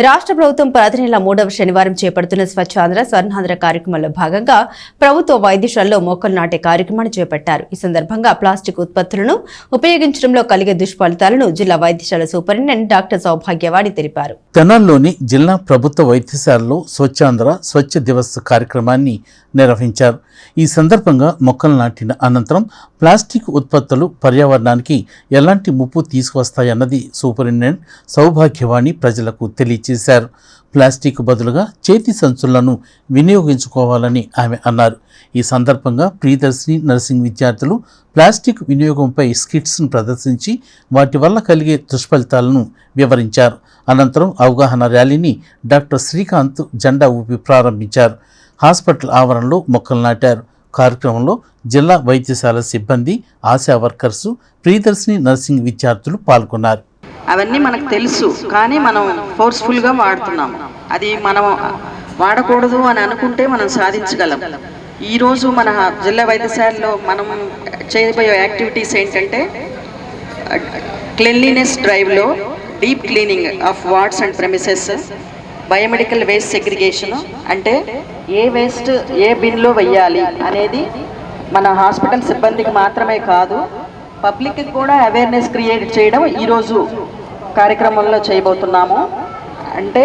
రాష్ట్ర ప్రభుత్వం ప్రతి నెల 3వ శనివారం చేపడుతున్న స్వచ్ఛాంధ్ర స్వర్ణాంధ్ర కార్యక్రమంలో భాగంగా ప్రభుత్వ వైద్యశాలలో మొక్కలు నాటే కార్యక్రమాన్ని చేపట్టారు. ఈ సందర్భంగా ప్లాస్టిక్ ఉత్పత్తులను ఉపయోగించడంలో కలిగే దుష్ఫలితాలను జిల్లా వైద్యశాల సూపరింటెండెంట్ డాక్టర్ సౌభాగ్యవాణి తెలిపారు. తెనాలిలోని జిల్లా ప్రభుత్వ వైద్యశాలలో స్వచ్ఛాంధ్ర స్వచ్ఛ దివస్ కార్యక్రమాన్ని నిర్వహించారు. ఈ సందర్భంగా మొక్కలు నాటిన అనంతరం ప్లాస్టిక్ ఉత్పత్తులు పర్యావరణానికి ఎలాంటి ముప్పు తీసుకువస్తాయన్నది సూపరింటెండెంట్ సౌభాగ్యవాణి ప్రజలకు తెలియజేశారు. ప్లాస్టిక్ బదులుగా చేతి సంచులను వినియోగించుకోవాలని ఆమె అన్నారు. ఈ సందర్భంగా ప్రియదర్శిని నర్సింగ్ విద్యార్థులు ప్లాస్టిక్ వినియోగంపై స్కిట్స్ను ప్రదర్శించి వాటి వల్ల కలిగే దుష్ఫలితాలను వివరించారు. అనంతరం అవగాహన ర్యాలీని డాక్టర్ శ్రీకాంత్ జెండా ఊపి ప్రారంభించారు. హాస్పిటల్ ఆవరణలో మొక్కలు నాటారు. కార్యక్రమంలో జిల్లా వైద్యశాల సిబ్బంది, ఆశా వర్కర్సు, ప్రియదర్శిని నర్సింగ్ విద్యార్థులు పాల్గొన్నారు. అవన్నీ మనకు తెలుసు, కానీ మనం ఫోర్స్ఫుల్గా వాడుతున్నాం. అది మనం వాడకూడదు అని అనుకుంటే మనం సాధించగలం. ఈరోజు మన జిల్లా వైద్యశాలలో మనం చేయబోయే యాక్టివిటీస్ ఏంటంటే క్లీన్లీనెస్ డ్రైవ్లో deep cleaning of wards and premises, biomedical waste segregation, అంటే ఏ వేస్ట్ ఏ బిన్లో వెయ్యాలి అనేది మన హాస్పిటల్ సిబ్బందికి మాత్రమే కాదు, పబ్లిక్కి కూడా అవేర్నెస్ క్రియేట్ చేయడం ఈరోజు కార్యక్రమంలో చేయబోతున్నాము. అంటే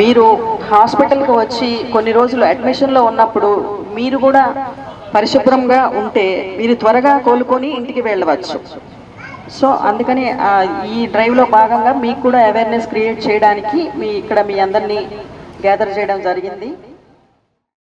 మీరు హాస్పిటల్కి వచ్చి కొన్ని రోజులు అడ్మిషన్లో ఉన్నప్పుడు మీరు కూడా పరిశుభ్రంగా ఉంటే మీరు త్వరగా కోలుకొని ఇంటికి వెళ్ళవచ్చు. సో అందుకని ఈ డ్రైవ్లో భాగంగా మీకు కూడా అవేర్నెస్ క్రియేట్ చేయడానికి మీ అందరినీ గ్యాదర్ చేయడం జరిగింది.